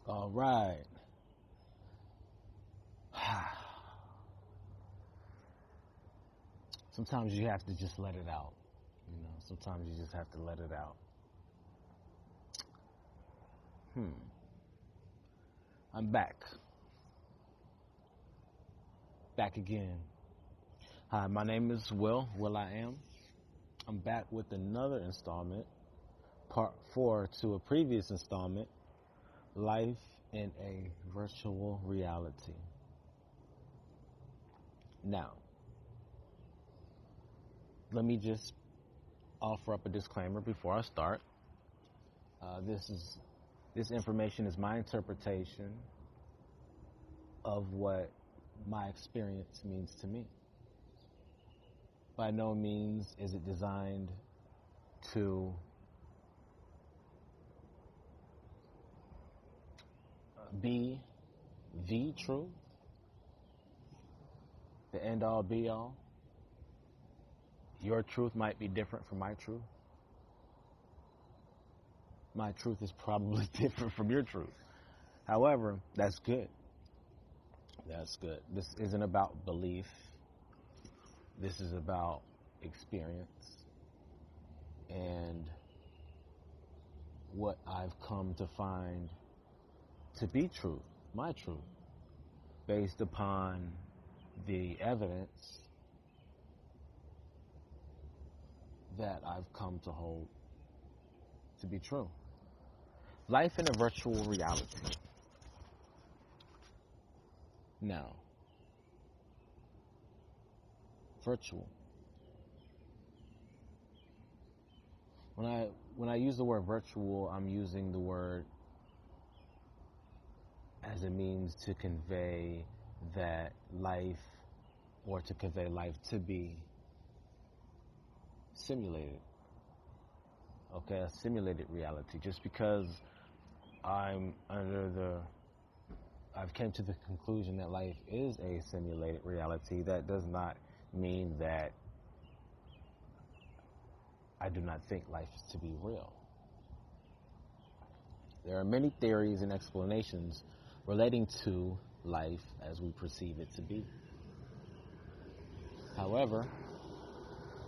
All right. Sometimes you have to just let it out. Sometimes you just have to let it out. I'm back. Back again. Hi, my name is Will I am. I'm back with another installment, part 4 to a previous installment, Life in a Virtual Reality. Now, let me just offer up a disclaimer before I start. This information is my interpretation of what my experience means to me. By no means is it designed to be the truth, the end all be all. Your truth might be different from my truth. My truth is probably different from your truth. However, that's good. That's good. This isn't about belief. This is about experience and what I've come to find to be truth, my truth, based upon the evidence that I've come to hold to be true. Life in a virtual reality. Now, virtual. When I use the word virtual, I'm using the word as a means to convey that life, or to convey life to be simulated. Okay, a simulated reality. Just because I've came to the conclusion that life is a simulated reality, that does not mean that I do not think life is to be real. There are many theories and explanations relating to life as we perceive it to be. However,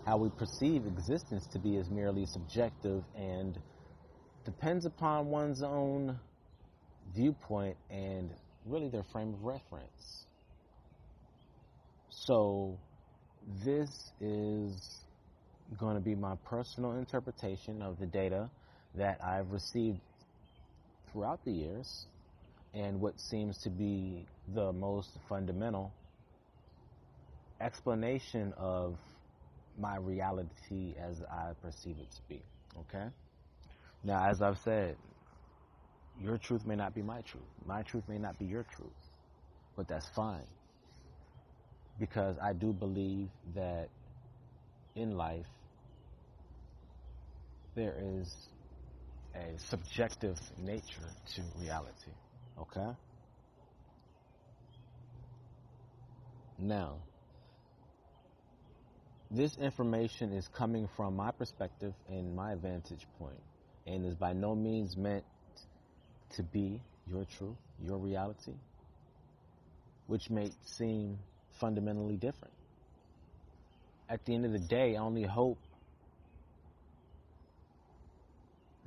how we perceive existence to be is merely subjective and depends upon one's own viewpoint and really their frame of reference. So this is going to be my personal interpretation of the data that I've received throughout the years and what seems to be the most fundamental explanation of my reality as I perceive it to be. Okay? Now, as I've said, your truth may not be my truth. My truth may not be your truth. But that's fine. Because I do believe that in life, there is a subjective nature to reality. Okay? Now, this information is coming from my perspective and my vantage point, and is by no means meant to be your truth, your reality, which may seem fundamentally different. At the end of the day, I only hope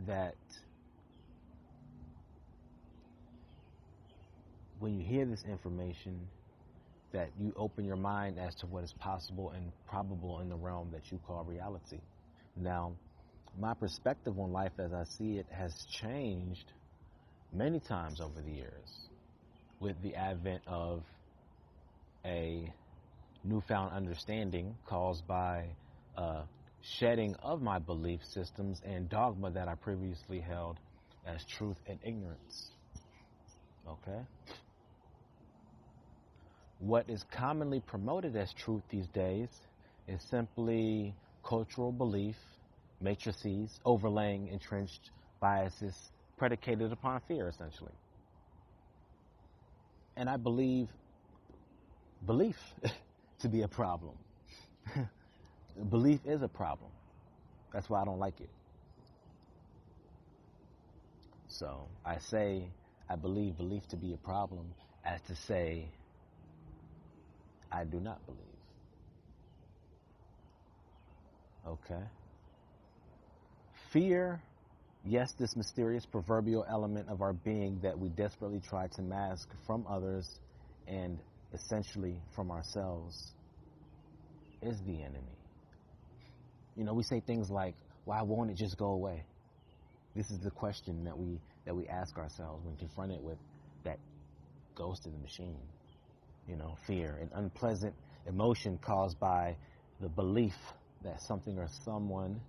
that when you hear this information, that you open your mind as to what is possible and probable in the realm that you call reality. Now, my perspective on life as I see it has changed many times over the years with the advent of a newfound understanding caused by shedding of my belief systems and dogma that I previously held as truth and ignorance. Okay? What is commonly promoted as truth these days is simply cultural belief, matrices, overlaying entrenched biases predicated upon fear, essentially. And I believe belief to be a problem. Belief is a problem. That's why I don't like it. So I say I believe belief to be a problem as to say, I do not believe. Okay? Fear, yes, this mysterious proverbial element of our being that we desperately try to mask from others and essentially from ourselves, is the enemy. You know, we say things like, why won't it just go away? This is the question that we ask ourselves when confronted with that ghost in the machine. You know, fear, an unpleasant emotion caused by the belief that something or someone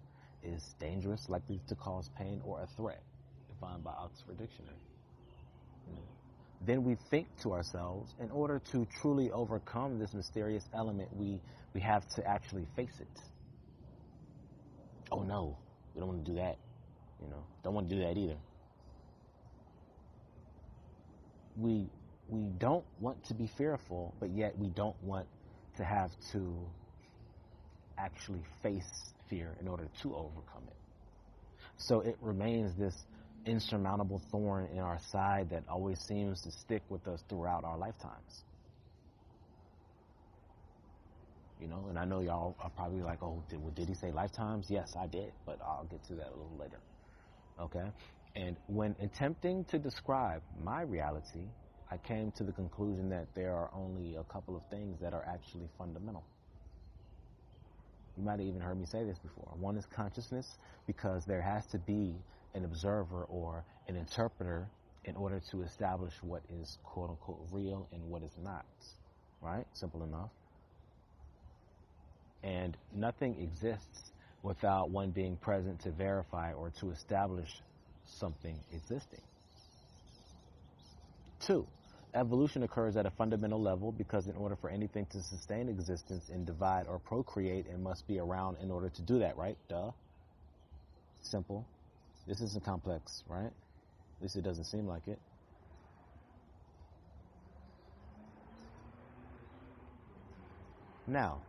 is dangerous, likely to cause pain, or a threat, defined by Oxford Dictionary. You know, then we think to ourselves, in order to truly overcome this mysterious element, we have to actually face it. Oh no, we don't want to do that. You know, don't want to do that either. We don't want to be fearful, but yet we don't want to have to actually face fear in order to overcome it. So it remains this insurmountable thorn in our side that always seems to stick with us throughout our lifetimes. You know, and I know y'all are probably like, oh, did he say lifetimes? Yes, I did, but I'll get to that a little later. Okay? And when attempting to describe my reality, I came to the conclusion that there are only a couple of things that are actually fundamental. You might have even heard me say this before. One is consciousness, because there has to be an observer or an interpreter in order to establish what is quote unquote real and what is not. Right? Simple enough. And nothing exists without one being present to verify or to establish something existing. 2, evolution occurs at a fundamental level because in order for anything to sustain existence and divide or procreate, it must be around in order to do that, right? Duh. Simple. This isn't complex, right? At least it doesn't seem like it. Now,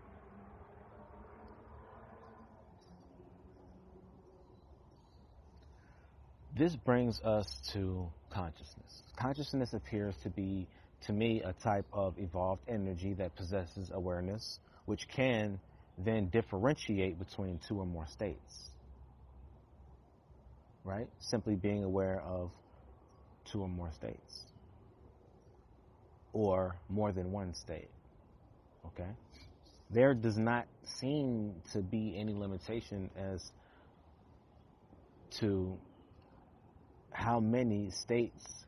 this brings us to consciousness. Consciousness appears to be, to me, a type of evolved energy that possesses awareness, which can then differentiate between 2 or more states. Right? Simply being aware of 2 or more states. Or more than one state. Okay? There does not seem to be any limitation as to how many states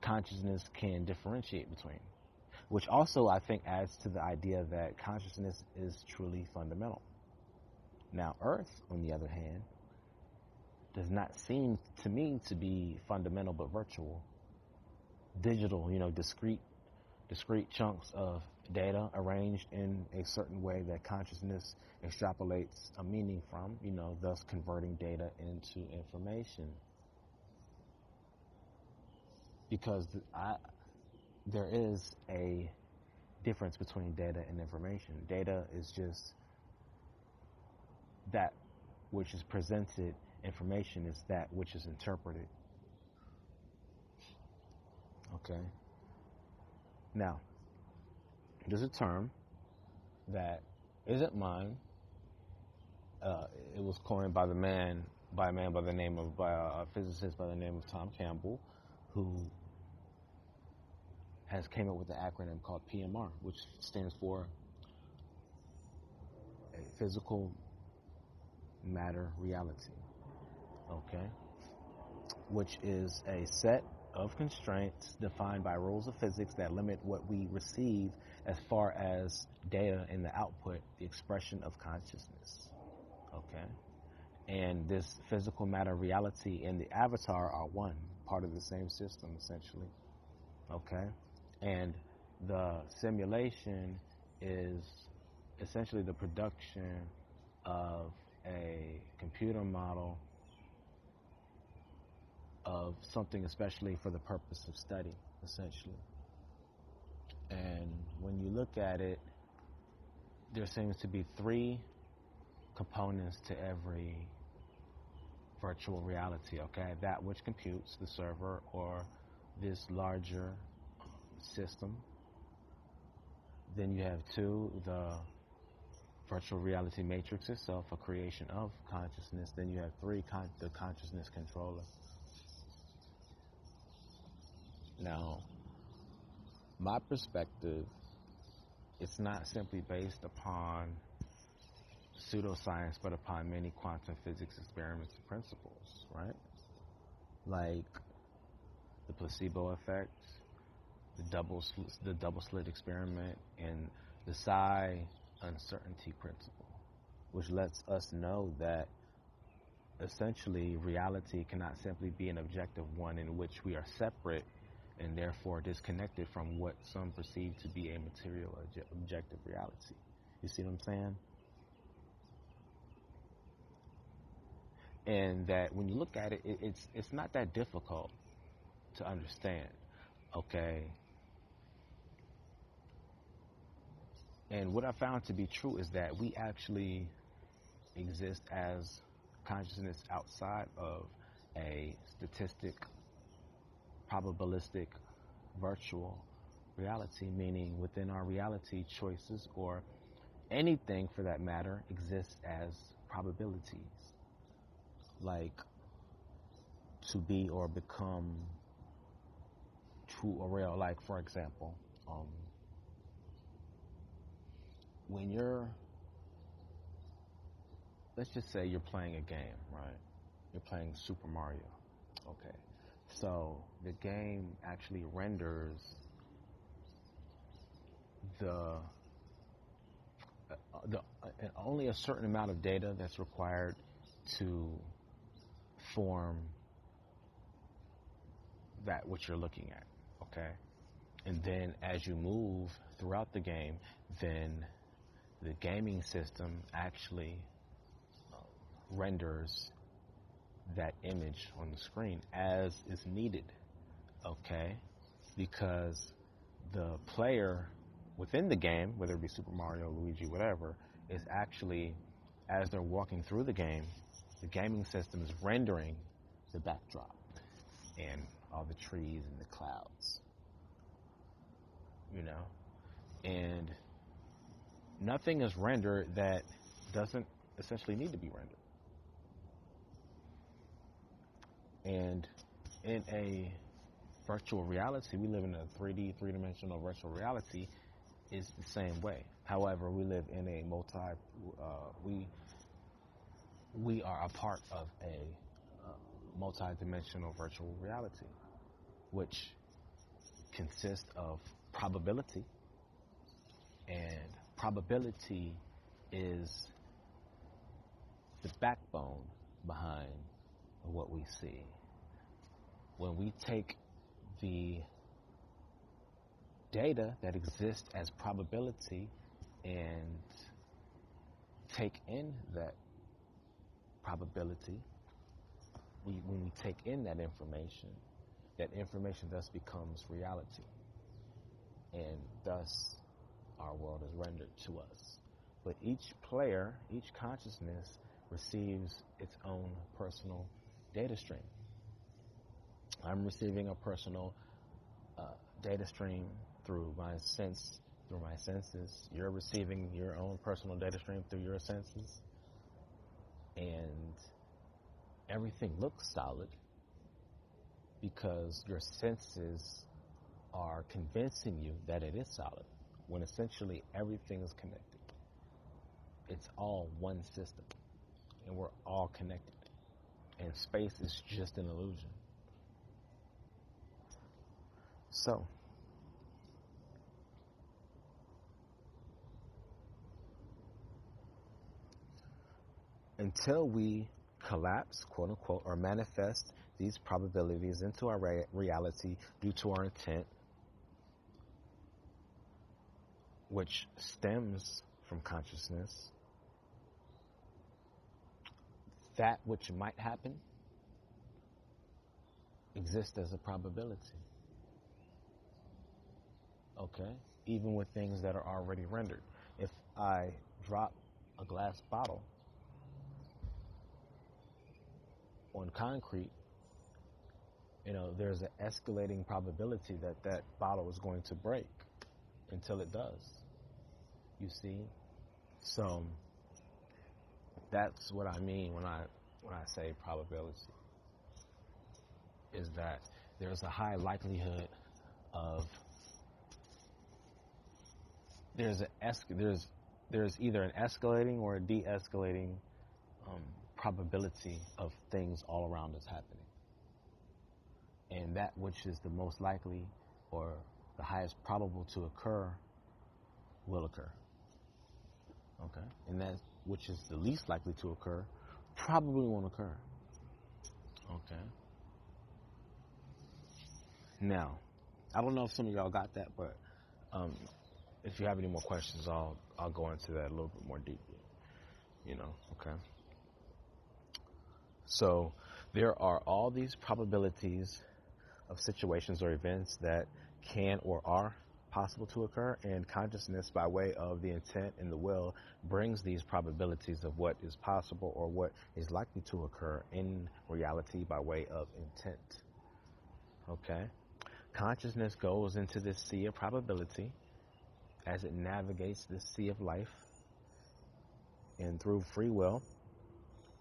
consciousness can differentiate between, which also I think adds to the idea that consciousness is truly fundamental. Now, Earth, on the other hand, does not seem to me to be fundamental but virtual. Digital, you know, discrete chunks of data arranged in a certain way that consciousness extrapolates a meaning from, you know, thus converting data into information. Because there is a difference between data and information. Data is just that which is presented. Information is that which is interpreted. Okay. Now, there's a term that isn't mine. It was coined by a man by the name of a physicist by the name of Tom Campbell, who has came up with an acronym called PMR, which stands for a physical matter reality. Okay? Which is a set of constraints defined by rules of physics that limit what we receive as far as data in the output, the expression of consciousness. Okay? And this physical matter reality and the avatar are one, part of the same system, essentially. Okay? And the simulation is essentially the production of a computer model of something especially for the purpose of study, essentially. And when you look at it, there seems to be 3 components to every virtual reality, okay? That which computes, the server, or this larger system. Then you have 2, the virtual reality matrix itself, a creation of consciousness. Then you have 3, the consciousness controller. Now, my perspective, it's not simply based upon pseudoscience, but upon many quantum physics experiments and principles, right? Like the placebo effect, the double slit experiment, and the psi uncertainty principle, which lets us know that essentially reality cannot simply be an objective one in which we are separate and therefore disconnected from what some perceive to be a material objective reality. You see what I'm saying? And that when you look at it, it's not that difficult to understand, okay? And what I found to be true is that we actually exist as consciousness outside of a statistic, probabilistic, virtual reality, meaning within our reality, choices or anything for that matter exists as probabilities, like to be or become true or real. Like, for example, when let's just say you're playing a game, right? You're playing Super Mario. Okay. So the game actually renders only a certain amount of data that's required to form that which you're looking at, okay? And then as you move throughout the game, then the gaming system actually renders that image on the screen as is needed, okay? Because the player within the game, whether it be Super Mario, Luigi, whatever, is actually, as they're walking through the game, the gaming system is rendering the backdrop and all the trees and the clouds, you know? And nothing is rendered that doesn't essentially need to be rendered. And in a virtual reality, we live in a three-dimensional virtual reality, is the same way. However, we live in a we are a part of a multi-dimensional virtual reality, which consists of probability, and probability is the backbone behind what we see. When we take the data that exists as probability and take in that probability, when we take in that information thus becomes reality, and thus our world is rendered to us. But each player, each consciousness receives its own personal data stream. I'm receiving a personal data stream through my senses. You're receiving your own personal data stream through your senses. And everything looks solid because your senses are convincing you that it is solid, when essentially everything is connected. It's all one system, and we're all connected. And space is just an illusion. So, until we collapse, quote unquote, or manifest these probabilities into our reality due to our intent, which stems from consciousness, that which might happen exists as a probability. Okay? Even with things that are already rendered. If I drop a glass bottle on concrete, there's an escalating probability that that bottle is going to break until it does. You see? So that's what I mean when I say probability, is that there's a high likelihood of there's either an escalating or a de-escalating probability of things all around us happening. And that which is the most likely or the highest probable to occur will occur. Okay? And that which is the least likely to occur probably won't occur. Okay? Now, I don't know if some of y'all got that, but if you have any more questions, I'll go into that a little bit more deeply. Okay? So there are all these probabilities of situations or events that can or are possible to occur, and consciousness, by way of the intent and the will, brings these probabilities of what is possible or what is likely to occur in reality by way of intent. Okay? Consciousness goes into this sea of probability as it navigates this sea of life, and through free will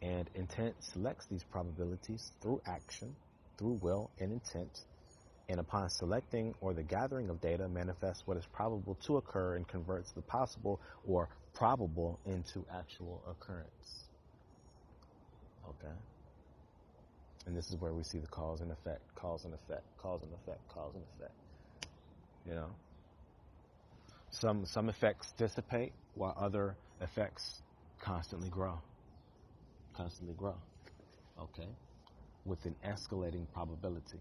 and intent selects these probabilities through action, through will and intent, and upon selecting or the gathering of data manifests what is probable to occur and converts the possible or probable into actual occurrence. Okay? And this is where we see the cause and effect, cause and effect, cause and effect, cause and effect. Some effects dissipate while other effects constantly grow. Okay? With an escalating probability.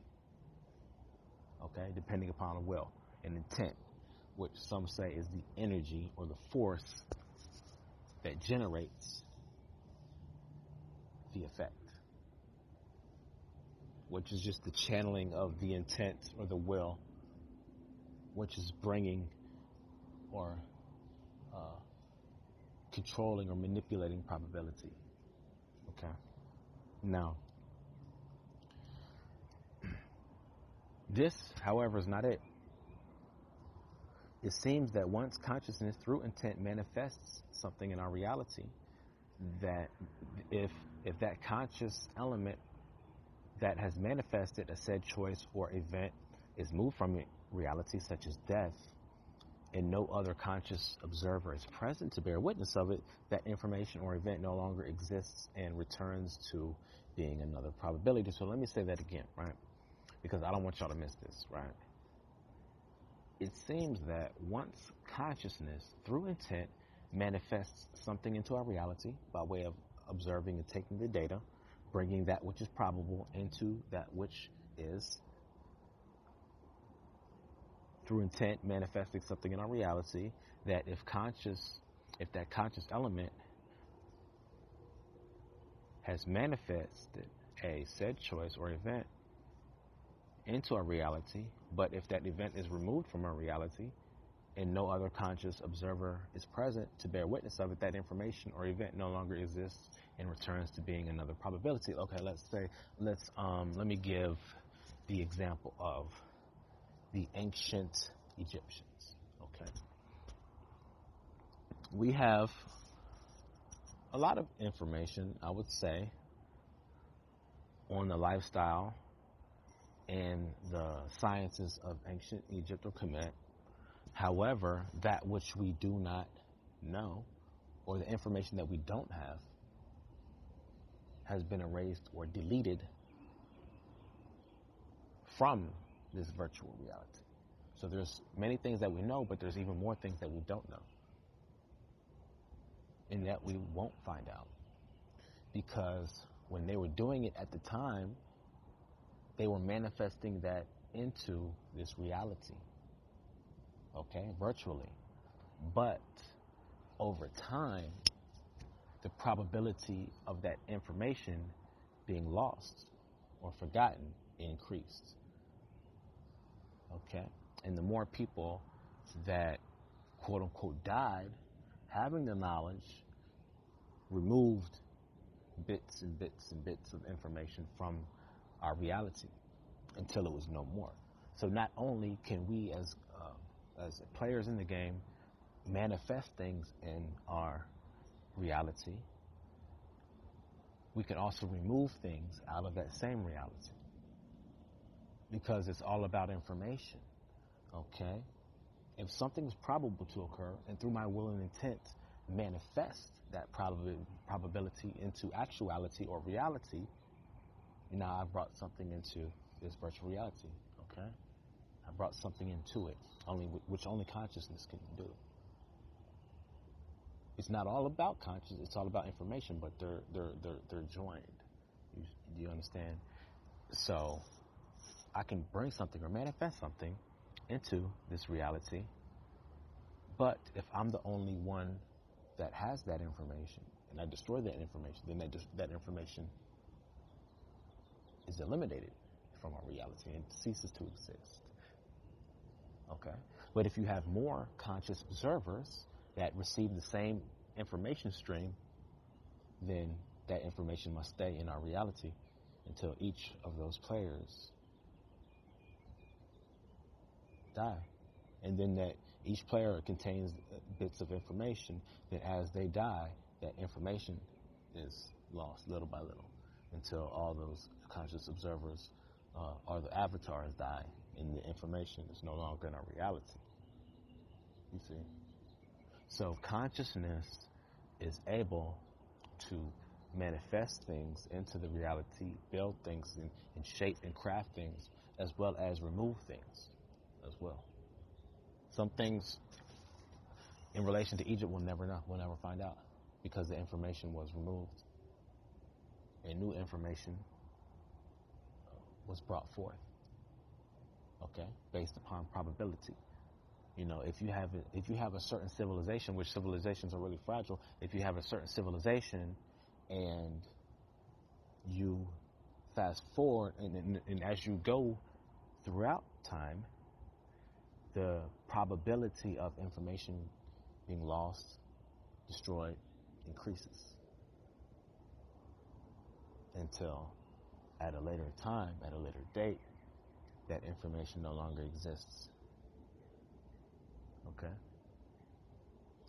Okay? Depending upon a will and intent, which some say is the energy or the force that generates the effect, which is just the channeling of the intent or the will, which is bringing or controlling or manipulating probability. Okay? Now, this, however, is not it. It seems that once consciousness through intent manifests something in our reality, that if that conscious element that has manifested a said choice or event is moved from reality, such as death, and no other conscious observer is present to bear witness of it, that information or event no longer exists and returns to being another probability. So let me say that again, right? Because I don't want y'all to miss this, right? It seems that once consciousness, through intent, manifests something into our reality by way of observing and taking the data, bringing that which is probable into that which is, through intent, manifesting something in our reality, that if that conscious element has manifested a said choice or event into our reality, but if that event is removed from our reality and no other conscious observer is present to bear witness of it, that information or event no longer exists and returns to being another probability. Okay, let me give the example of the ancient Egyptians. Okay. We have a lot of information, I would say, on the lifestyle and the sciences of ancient Egypt or Kemet. However, that which we do not know, or the information that we don't have, has been erased or deleted from this virtual reality. So there's many things that we know, but there's even more things that we don't know, and that we won't find out. Because when they were doing it at the time, they were manifesting that into this reality, okay, virtually. But over time, the probability of that information being lost or forgotten increased, okay? And the more people that, quote unquote, died, having the knowledge, removed bits and bits and bits of information from our reality. until it was no more. So not only can we as players in the game manifest things in our reality, we can also remove things out of that same reality, because it's all about information. Okay? If something is probable to occur, and through my will and intent manifest that probability into actuality or reality, now I've brought something into this virtual reality. Okay? I brought something into it, which only consciousness can do. It's not all about consciousness; it's all about information, but they're joined. Do you understand? So I can bring something or manifest something into this reality, but if I'm the only one that has that information, and I destroy that information, then that information is eliminated from our reality and ceases to exist. Okay? But if you have more conscious observers that receive the same information stream, then that information must stay in our reality until each of those players die. And then that each player contains bits of information that as they die, that information is lost little by little until all those conscious observers or the avatars die and the information is no longer in our reality. You see? So consciousness is able to manifest things into the reality, build things, and shape and craft things, as well as remove things as well. Some things in relation to Egypt we'll never know. We'll never find out because the information was removed and new information was brought forth. Okay, based upon probability. You know, if you have a certain civilization, which civilizations are really fragile, if you have a certain civilization and you fast forward and as you go throughout time, the probability of information being lost, destroyed, increases until at a later time, at a later date, that information no longer exists. Okay?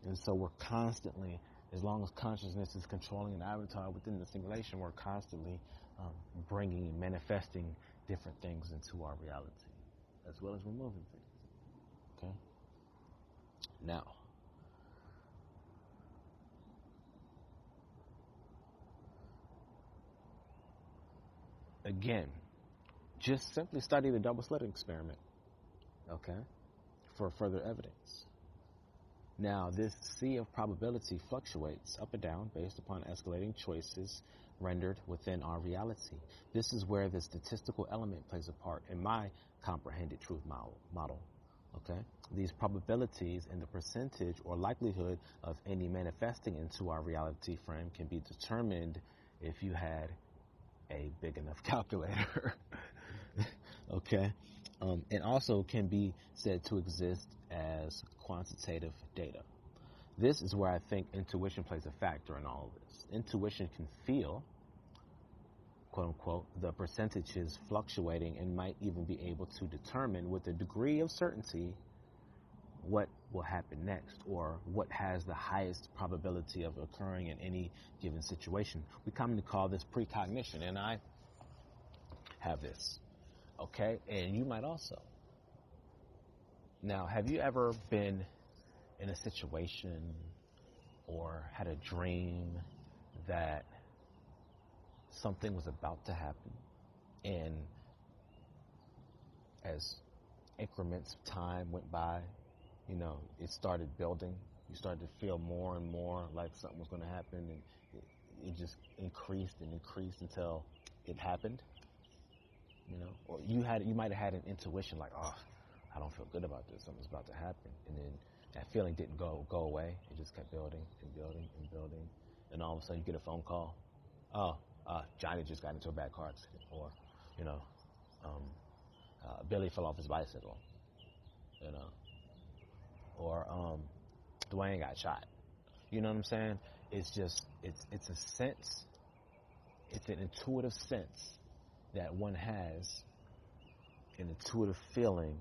And so we're constantly, as long as consciousness is controlling an avatar within the simulation, we're constantly bringing and manifesting different things into our reality, as well as removing things. Okay? Now, again, just simply study the double slit experiment, okay, for further evidence. Now, this sea of probability fluctuates up and down based upon escalating choices rendered within our reality. This is where the statistical element plays a part in my comprehended truth model. Okay? These probabilities and the percentage or likelihood of any manifesting into our reality frame can be determined if you had a big enough calculator. Okay? And also can be said to exist as quantitative data. This is where I think intuition plays a factor in all of this. Intuition can feel, quote unquote, the percentages fluctuating and might even be able to determine with a degree of certainty what will happen next or what has the highest probability of occurring in any given situation. We commonly call this precognition, and I have this. Okay, and you might also. Now, have you ever been in a situation or had a dream that something was about to happen, and as increments of time went by, you know, it started building. You started to feel more and more like something was going to happen, and it just increased and increased until it happened. You know, or you might have had an intuition like, oh, I don't feel good about this. Something's about to happen, and then that feeling didn't go away. It just kept building and building and building, and all of a sudden you get a phone call. Oh, Johnny just got into a bad car accident, or you know, Billy fell off his bicycle. You know, or Dwayne got shot. You know what I'm saying? It's just it's a sense. It's an intuitive sense that one has an intuitive feeling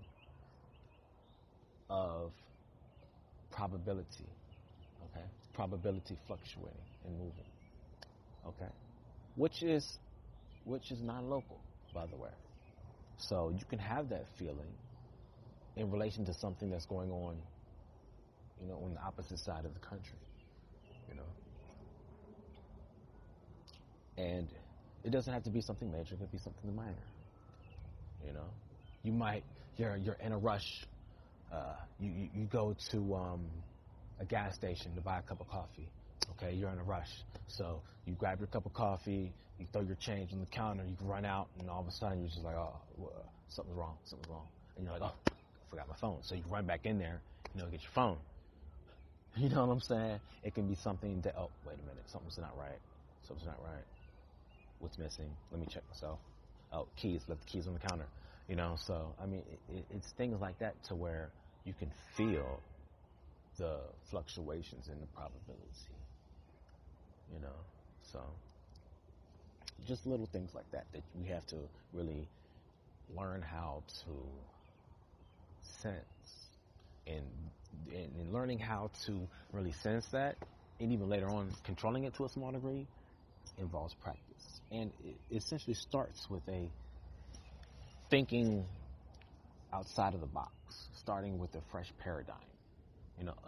of probability, okay? Probability fluctuating and moving, okay? Which is non-local, by the way. So you can have that feeling in relation to something that's going on, on the opposite side of the country, And it doesn't have to be something major. It could be something minor, You're in a rush. You go to a gas station to buy a cup of coffee. Okay, you're in a rush. So you grab your cup of coffee, you throw your change on the counter, you run out, and all of a sudden you're just like, oh, something's wrong. And you're like, oh, I forgot my phone. So you run back in there, get your phone. You know what I'm saying? It can be something that, oh, wait a minute, something's not right. What's missing? Let me check myself. Oh, keys, left the keys on the counter. So, I mean, it's things like that to where you can feel the fluctuations in the probability, So, just little things like that we have to really learn how to sense. And learning how to really sense that, and even later on controlling it to a small degree, involves practice. And it essentially starts with a thinking outside of the box, starting with a fresh paradigm,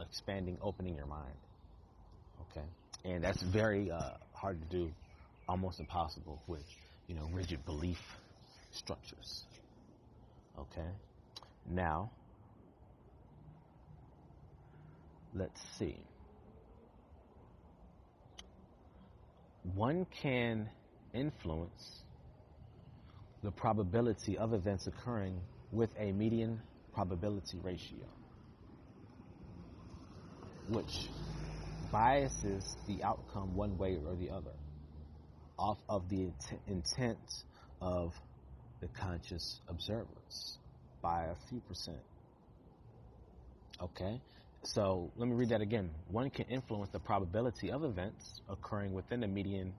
expanding, opening your mind. Okay? And that's very hard to do, almost impossible with, rigid belief structures. Okay? Now, let's see. One can influence the probability of events occurring with a median probability ratio, which biases the outcome one way or the other off of the intent of the conscious observers by a few percent. Okay? So let me read that again. One can influence the probability of events occurring within a median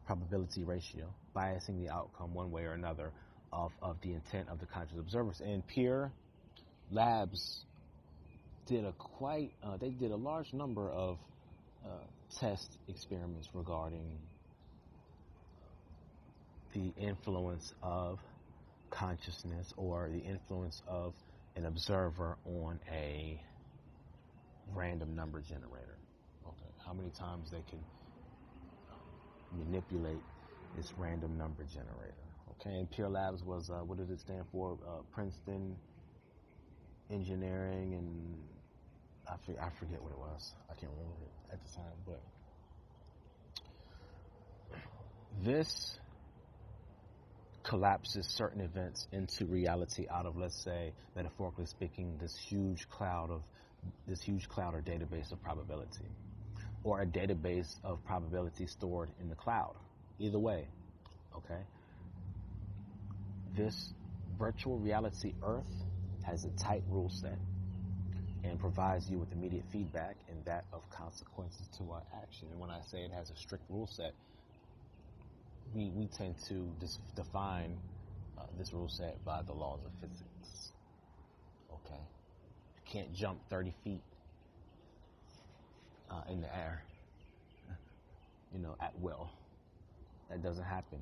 probability ratio, biasing the outcome one way or another of the intent of the conscious observers. And Peer Labs did a large number of test experiments regarding the influence of consciousness or the influence of an observer on a random number generator. Okay, how many times they can manipulate this random number generator. Okay, and Peer Labs was, what did it stand for? Princeton Engineering, and I forget what it was. I can't remember it at the time, but this collapses certain events into reality out of, let's say, metaphorically speaking, this huge cloud or database of probability, or a database of probability stored in the cloud. Either way, okay? This virtual reality Earth has a tight rule set and provides you with immediate feedback and that of consequences to our action. And when I say it has a strict rule set, we tend to define this rule set by the laws of physics. Okay? You can't jump 30 feet in the air, at will. That doesn't happen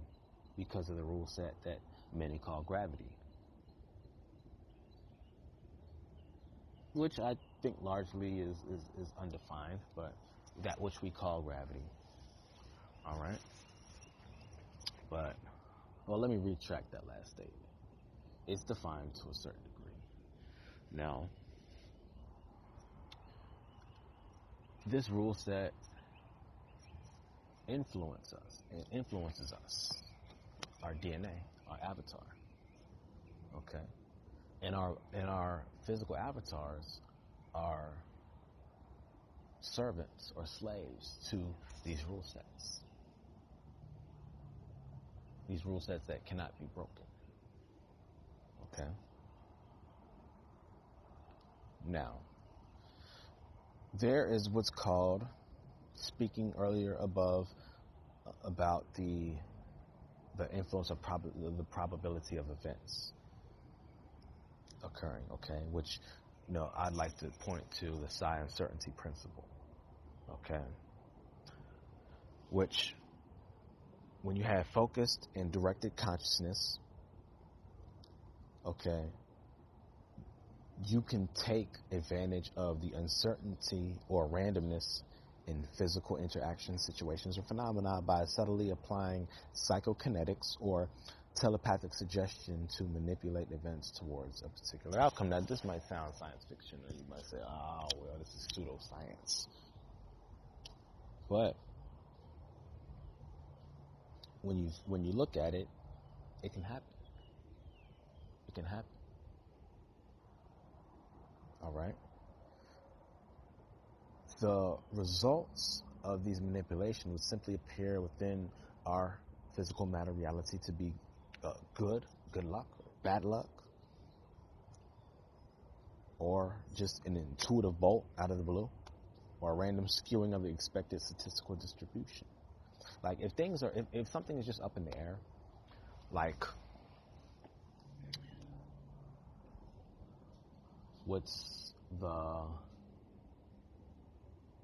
because of the rule set that many call gravity, which I think largely is undefined, but that which we call gravity. All right? But, well, let me retract that last statement. It's defined to a certain degree. Now, this rule set influences us, our DNA, our avatar. Okay? And our physical avatars are servants or slaves to these rule sets. These rule sets that cannot be broken. Okay? Now, there is what's called, speaking earlier above about the influence of the probability of events. occurring, okay, which, I'd like to point to the psi uncertainty principle, okay, which, when you have focused and directed consciousness, okay, you can take advantage of the uncertainty or randomness in physical interaction situations or phenomena by subtly applying psychokinetics or telepathic suggestion to manipulate events towards a particular outcome. Now, this might sound science fiction, or you might say, oh, well, this is pseudoscience. But when you look at it, it can happen. It can happen. All right? The results of these manipulations would simply appear within our physical matter reality to be good luck, bad luck, or just an intuitive bolt out of the blue, or a random skewing of the expected statistical distribution. Like if something is just up in the air, like what's the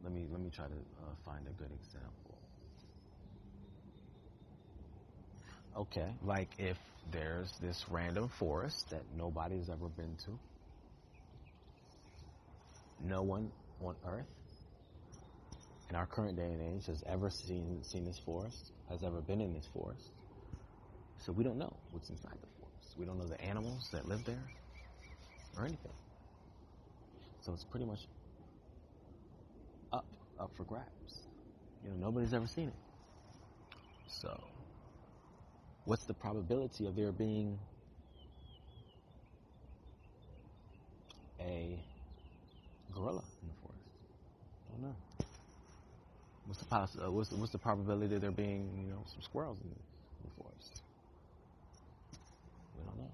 let me try to find a good example. Okay, like if there's this random forest that nobody's ever been to, no one on Earth in our current day and age has ever seen this forest, has ever been in this forest, so we don't know what's inside the forest. We don't know the animals that live there or anything. So it's pretty much up for grabs. Nobody's ever seen it. So what's the probability of there being a gorilla in the forest? I don't know. What's the probability of there being, some squirrels in the forest? We don't know.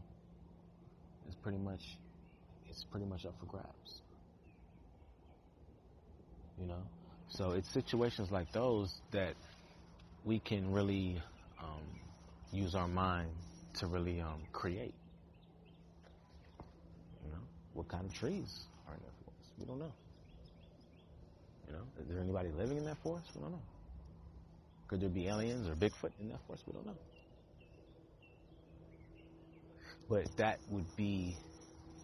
It's pretty much up for grabs. So it's situations like those that we can really use our mind to really create. What kind of trees are in that forest? We don't know. Is there anybody living in that forest? We don't know. Could there be aliens or Bigfoot in that forest? We don't know. But that would be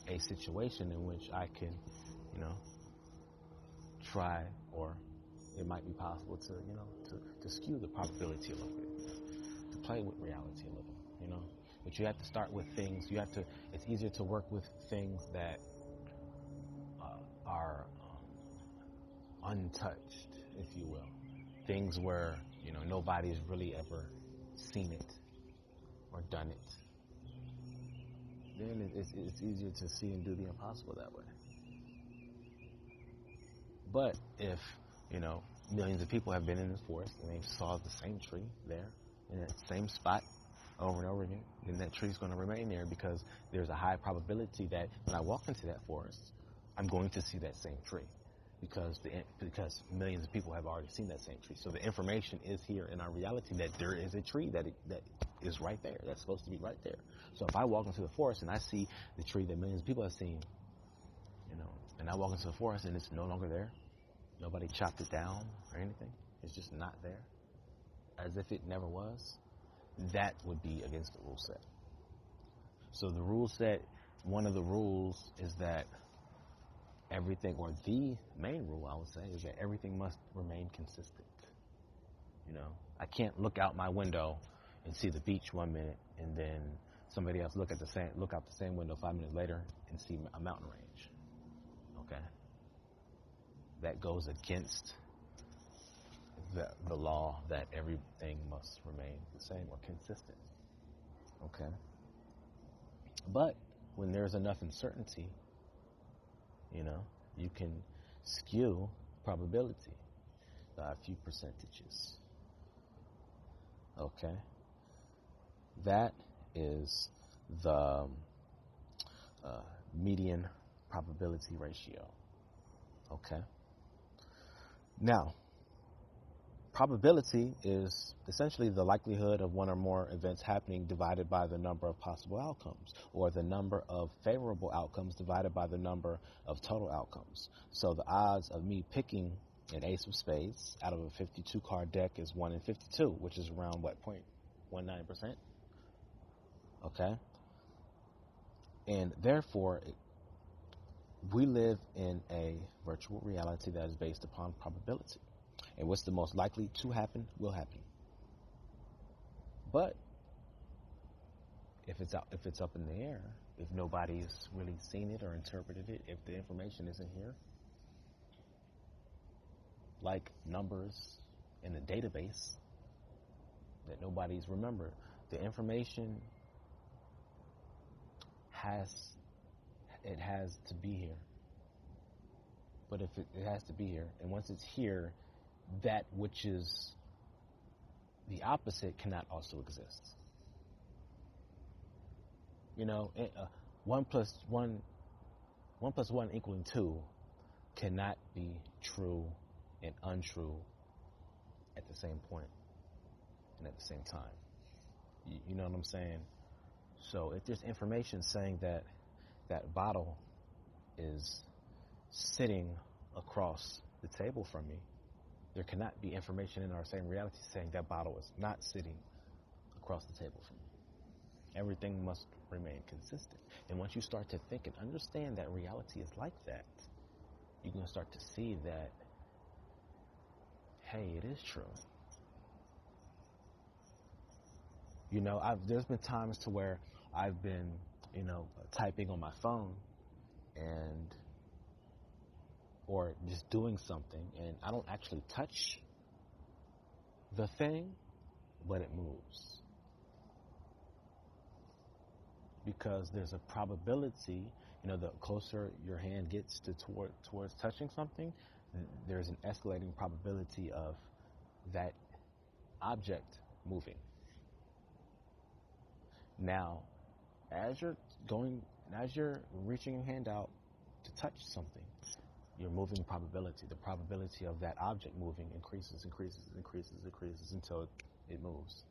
a situation in which I can, try, or it might be possible to skew the probability a little bit, to play with reality a little, But you have to start with things. It's easier to work with things that are untouched, if you will. Things where, nobody's really ever seen it or done it. Then it's easier to see and do the impossible that way. But if, millions of people have been in this forest and they saw the same tree there in that same spot over and over again, then that tree's going to remain there, because there's a high probability that when I walk into that forest, I'm going to see that same tree, because millions of people have already seen that same tree. So the information is here in our reality that there is a tree that is right there, that's supposed to be right there. So if I walk into the forest and I see the tree that millions of people have seen, and I walk into the forest and it's no longer there, nobody chopped it down or anything, it's just not there, as if it never was, that would be against the rule set. So the rule set, one of the rules is that everything, or the main rule, I would say, is that everything must remain consistent. I can't look out my window and see the beach 1 minute and then somebody else look out the same window 5 minutes later and see a mountain range. Okay? That goes against the law that everything must remain the same or consistent. Okay? But when there's enough uncertainty, you can skew probability by a few percentages. Okay? That is the median probability ratio. Okay? Now, Probability is essentially the likelihood of one or more events happening divided by the number of possible outcomes, or the number of favorable outcomes divided by the number of total outcomes. So the odds of me picking an ace of spades out of a 52 card deck is 1 in 52, which is around what, 0.19%? Okay? And therefore, we live in a virtual reality that is based upon probability. And what's the most likely to happen will happen. But if it's up in the air, if nobody's really seen it or interpreted it, if the information isn't here, like numbers in a database that nobody's remembered, the information has to be here. But if it has to be here, and once it's here, that which is the opposite cannot also exist. You know, 1 plus 1 equaling 2 cannot be true and untrue at the same point and at the same time. You know what I'm saying? So if there's information saying that that bottle is sitting across the table from me, there cannot be information in our same reality saying that bottle is not sitting across the table from me. Everything must remain consistent. And once you start to think and understand that reality is like that, you're going to start to see that, hey, it is true. You know, there's been times to where I've been, typing on my phone or just doing something, and I don't actually touch the thing, but it moves. Because there's a probability, the closer your hand gets towards touching something, there's an escalating probability of that object moving. Now, as you're reaching your hand out to touch something, you're moving probability. The probability of that object moving increases until it moves,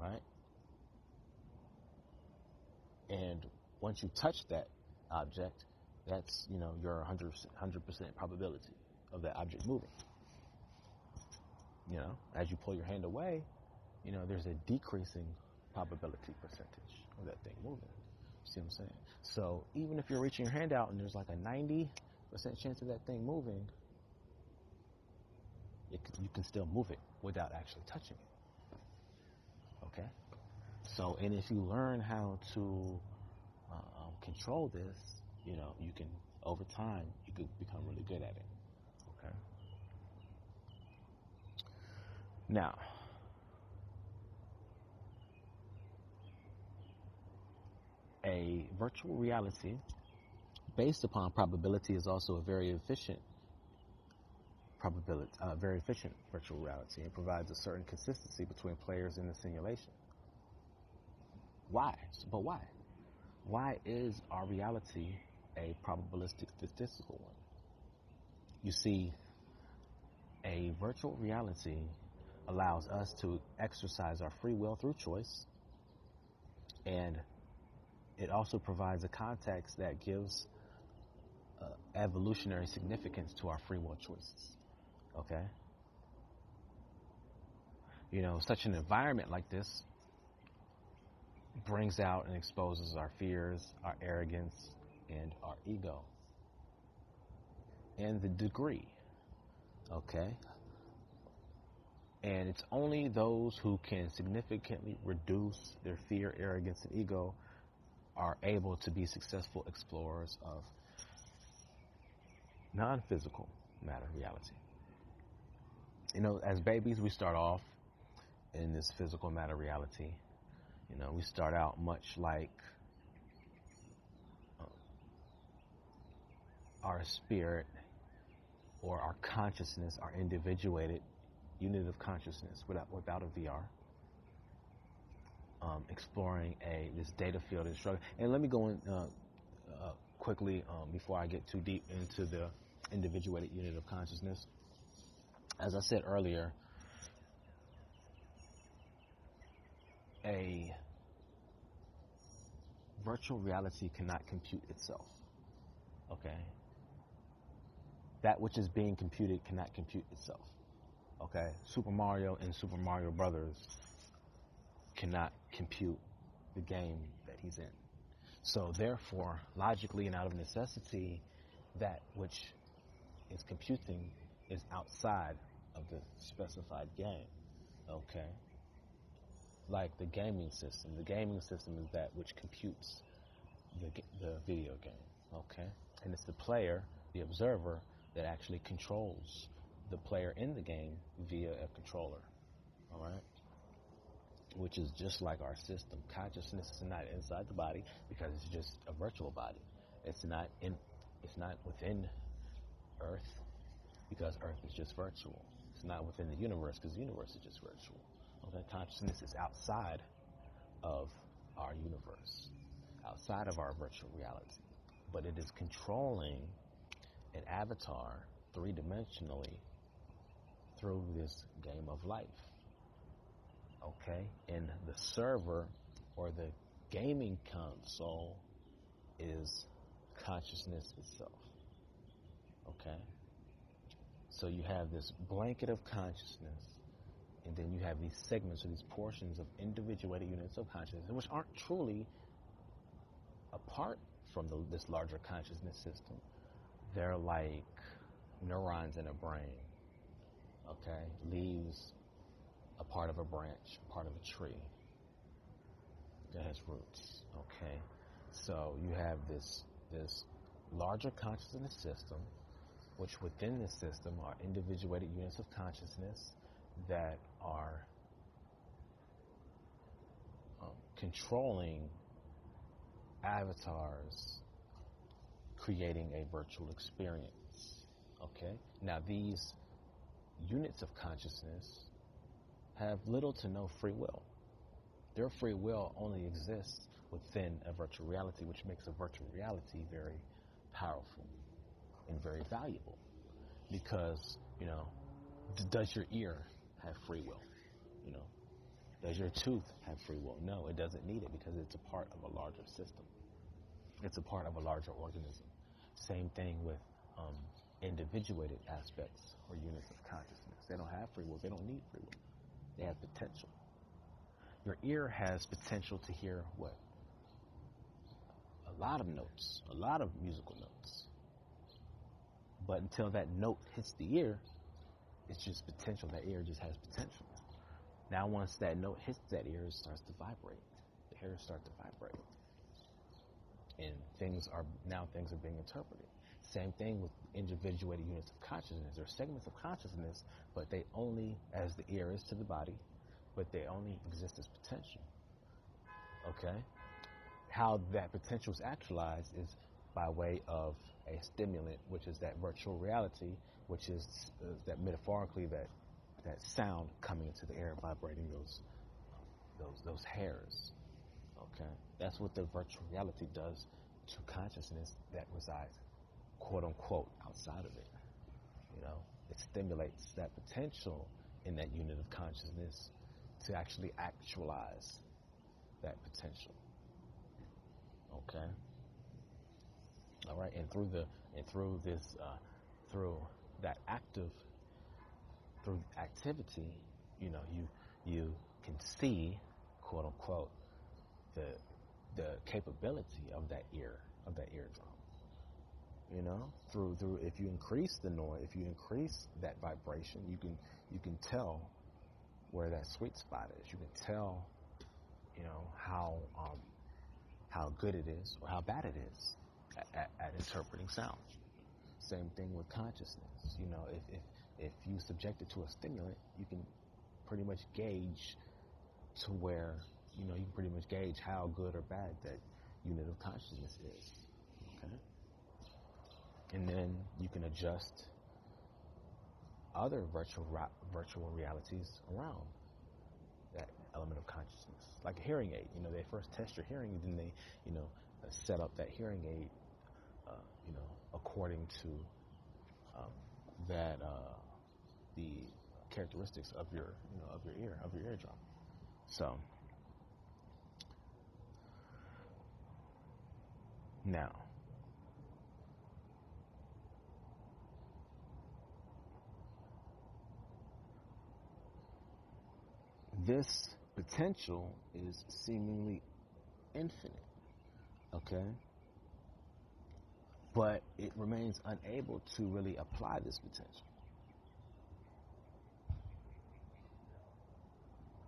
right? And once you touch that object, that's, your 100% probability of that object moving. As you pull your hand away, there's a decreasing probability percentage of that thing moving. See what I'm saying? So even if you're reaching your hand out and there's like a 90% chance of that thing moving, you can still move it without actually touching it. Okay? So, and if you learn how to control this, you can, over time, you could become really good at it. Okay? Now, a virtual reality based upon probability is also a very efficient virtual reality. It provides a certain consistency between players in the simulation. Why? But why? Why is our reality a probabilistic statistical one? You see, a virtual reality allows us to exercise our free will through choice, and it also provides a context that gives evolutionary significance to our free will choices. Okay? Such an environment like this brings out and exposes our fears, our arrogance, and our ego. And the degree. Okay? And it's only those who can significantly reduce their fear, arrogance, and ego are able to be successful explorers of non-physical matter reality. As babies, we start off in this physical matter reality. We start out much like our spirit or our consciousness, our individuated unit of consciousness without a VR. Exploring this data field and struggle. And let me go in quickly before I get too deep into the individuated unit of consciousness. As I said earlier, a virtual reality cannot compute itself. Okay? That which is being computed cannot compute itself. Okay? Super Mario and Super Mario Brothers cannot compute the game that he's in. So therefore, logically and out of necessity, that which is computing is outside of the specified game. Okay? Like the gaming system. The gaming system is that which computes the video game. Okay? And it's the player, the observer, that actually controls the player in the game via a controller. All right? Which is just like our system. Consciousness is not inside the body because it's just a virtual body. It's not within Earth because Earth is just virtual. It's not within the universe because the universe is just virtual. Okay, consciousness is outside of our universe, outside of our virtual reality, but it is controlling an avatar three-dimensionally through this game of life. Okay, and the server or the gaming console is consciousness itself. Okay, so you have this blanket of consciousness, and then you have these segments or these portions of individuated units of consciousness, which aren't truly apart from this larger consciousness system. They're like neurons in a brain. Okay, leaves a part of a branch, part of a tree that has roots. Okay, so you have this larger consciousness system, which within this system are individuated units of consciousness that are controlling avatars, creating a virtual experience. Okay, now these units of consciousness have little to no free will. Their free will only exists within a virtual reality, which makes a virtual reality very powerful and very valuable. Because, does your ear have free will? Does your tooth have free will? No, it doesn't need it because it's a part of a larger system. It's a part of a larger organism. Same thing with individuated aspects or units of consciousness. They don't have free will. They don't need free will. They have potential. Your ear has potential to hear what? A lot of notes, a lot of musical notes. But until that note hits the ear, it's just potential. That ear just has potential. Now once that note hits that ear, it starts to vibrate. The hairs start to vibrate. And things are being interpreted. Same thing with individuated units of consciousness. They're segments of consciousness, but they only, as the ear is to the body, but they only exist as potential. Okay? How that potential is actualized is by way of a stimulant, which is that virtual reality, which is that metaphorically that sound coming into the air, vibrating those hairs. Okay? That's what the virtual reality does to consciousness that resides, quote unquote, outside of it. It stimulates that potential in that unit of consciousness to actually actualize that potential. Okay? All right, and through activity, you can see, quote unquote, the capability of that eardrum. Through if you increase the noise, if you increase that vibration, you can tell where that sweet spot is. You can tell, how good it is or how bad it is at interpreting sound. Same thing with consciousness. If you subject it to a stimulant, you can pretty much gauge to where, you can pretty much gauge how good or bad that unit of consciousness is. Okay? And then you can adjust other virtual realities around that element of consciousness, like a hearing aid. They first test your hearing, and then they, set up that hearing aid, according to the characteristics of your eardrum. So, Now, this potential is seemingly infinite, okay? But it remains unable to really apply this potential.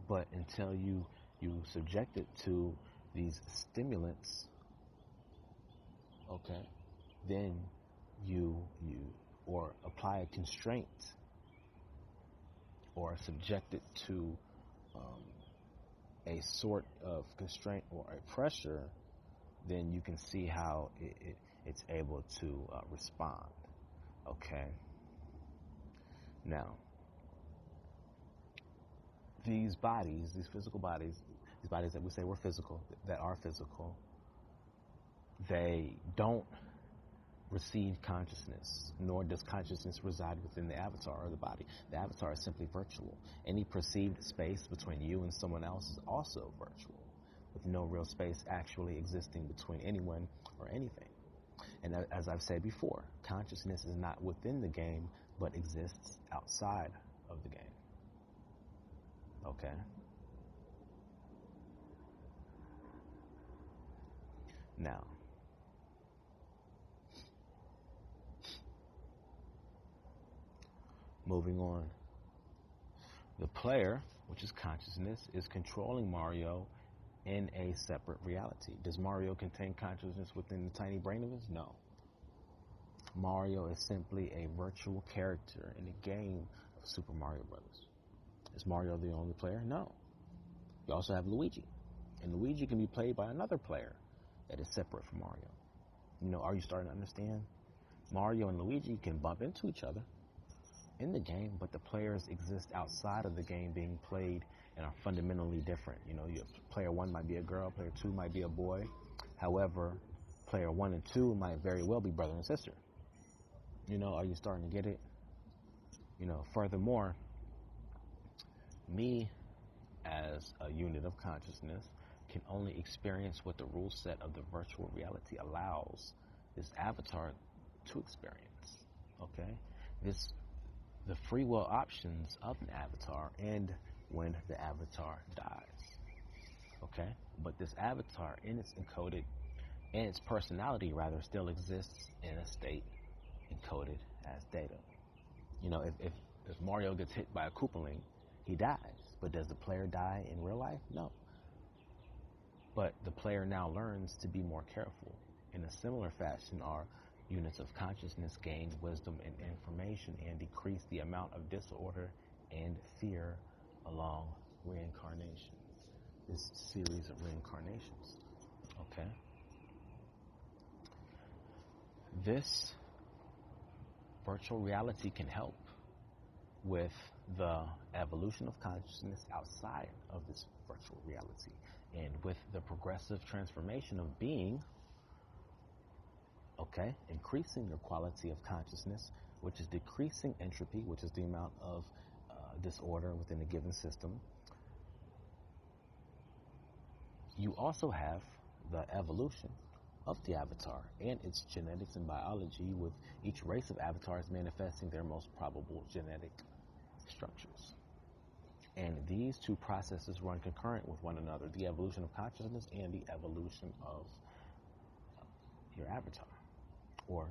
But until you subject it to these stimulants, okay, then you or apply a constraint or subject it to a sort of constraint or a pressure, then you can see how it's able to respond. Okay. Now, these bodies, these physical bodies, these bodies that we say were physical, that are physical, they don't receive consciousness, nor does consciousness reside within the avatar or the body. The avatar is simply virtual. Any perceived space between you and someone else is also virtual, with no real space actually existing between anyone or anything. And as I've said before, consciousness is not within the game, but exists outside of the game. Okay? Now, moving on. The player, which is consciousness, is controlling Mario in a separate reality. Does Mario contain consciousness within the tiny brain of his? No. Mario is simply a virtual character in a game of Super Mario Brothers. Is Mario the only player? No. You also have Luigi. And Luigi can be played by another player that is separate from Mario. You know, are you starting to understand? Mario and Luigi can bump into each other in the game, but the players exist outside of the game being played and are fundamentally different. You know, player 1 might be a girl, player 2 might be a boy. However, player 1 and 2 might very well be brother and sister. You know, are you starting to get it? You know, furthermore, me as a unit of consciousness can only experience what the rule set of the virtual reality allows this avatar to experience. Okay? The free will options of an avatar end when the avatar dies. Okay? But this avatar in its personality rather still exists in a state encoded as data. You know, if Mario gets hit by a Koopaling, he dies. But does the player die in real life? No. But the player now learns to be more careful. In a similar fashion, our units of consciousness gain wisdom and information and decrease the amount of disorder and fear along reincarnation. This series of reincarnations. Okay? This virtual reality can help with the evolution of consciousness outside of this virtual reality and with the progressive transformation of being, okay, increasing your quality of consciousness, which is decreasing entropy, which is the amount of disorder within a given system. You also have the evolution of the avatar and its genetics and biology, with each race of avatars manifesting their most probable genetic structures. And these two processes run concurrent with one another, the evolution of consciousness and the evolution of your avatar, or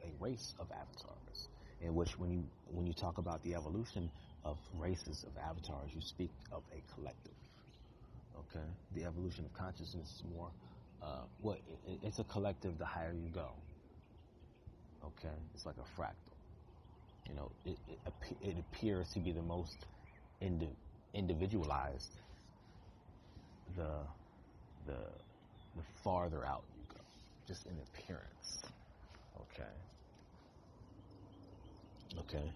a race of avatars, in which when you talk about the evolution of races of avatars, you speak of a collective. Okay? The evolution of consciousness is more, it's a collective the higher you go. Okay? It's like a fractal. You know, it appears to be the most individualized the farther out you go, just in appearance. Okay.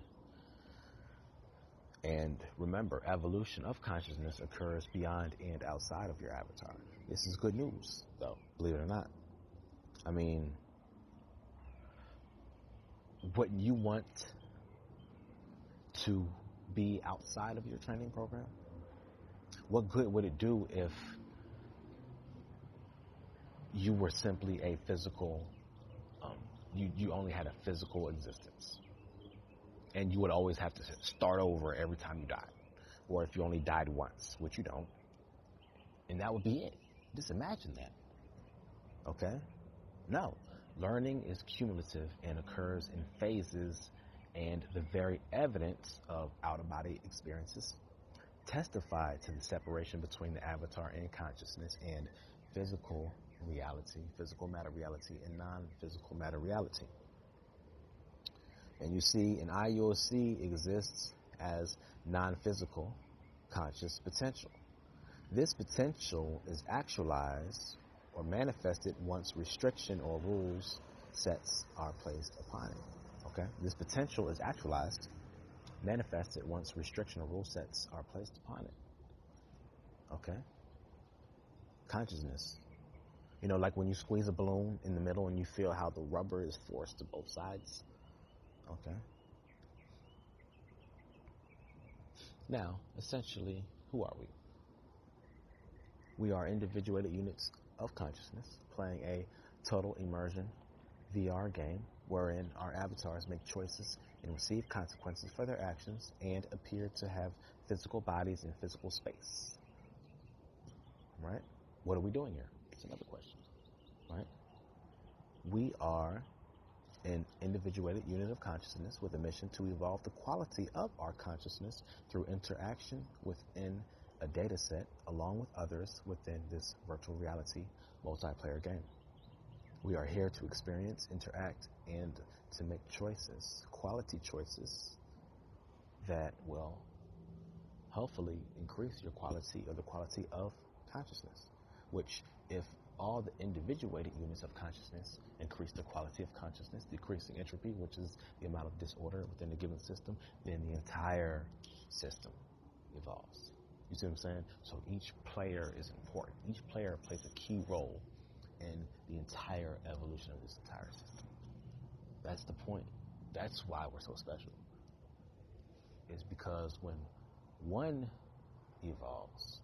And remember, evolution of consciousness occurs beyond and outside of your avatar. This is good news, though, believe it or not. I mean, what you want to be outside of your training program, what good would it do if you were simply a physical, you only had a physical existence. And you would always have to start over every time you died. Or if you only died once, which you don't. And that would be it. Just imagine that. Okay? No. Learning is cumulative and occurs in phases, and the very evidence of out-of-body experiences testify to the separation between the avatar and consciousness and physical reality, physical matter reality, and non-physical matter reality. And you see, an IUOC exists as non-physical conscious potential. This potential is actualized or manifested once restriction or rules sets are placed upon it. Okay? This potential is actualized, manifested once restriction or rule sets are placed upon it. Okay? Consciousness. You know, like when you squeeze a balloon in the middle and you feel how the rubber is forced to both sides. Okay? Now, essentially, who are we? We are individuated units of consciousness playing a total immersion VR game wherein our avatars make choices and receive consequences for their actions and appear to have physical bodies in physical space. Right? What are we doing here? It's another question. Right? We are an individuated unit of consciousness with a mission to evolve the quality of our consciousness through interaction within a data set along with others within this virtual reality multiplayer game. We are here to experience, interact, and to make choices, quality choices that will hopefully increase your quality or the quality of consciousness, which if all the individuated units of consciousness increase the quality of consciousness, decreasing entropy, which is the amount of disorder within a given system, then the entire system evolves. You see what I'm saying? So each player is important. Each player plays a key role in the entire evolution of this entire system. That's the point. That's why we're so special. It's because when one evolves,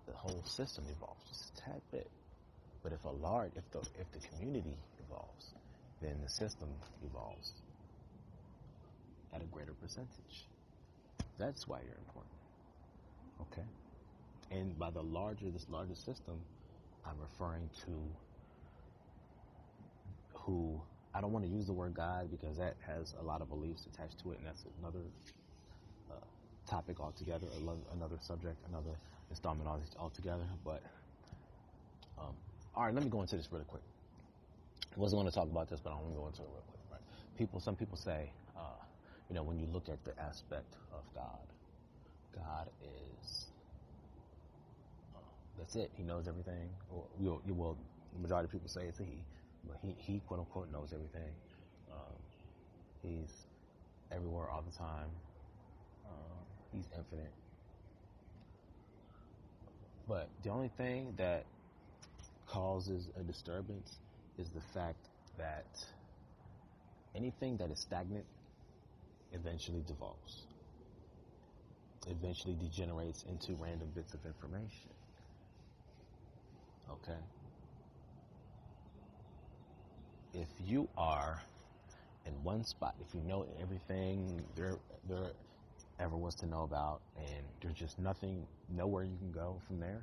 the whole system evolves just a tad bit. But if the community evolves, then the system evolves at a greater percentage. That's why you're important. Okay? And by this larger system, I'm referring to who, I don't want to use the word God because that has a lot of beliefs attached to it, and that's another topic altogether, another subject, another installment altogether. But all right, let me go into this really quick. I wasn't going to talk about this, but I'm going to go into it real quick. Right? Some people say, when you look at the aspect of God, God is, that's it. He knows everything. Well, the majority of people say it's a he, but he quote unquote knows everything. He's everywhere all the time. He's infinite. But the only thing that causes a disturbance is the fact that anything that is stagnant eventually devolves, eventually degenerates into random bits of information. Okay? If you are in one spot, if you know everything there ever was to know about, and there's just nowhere you can go from there,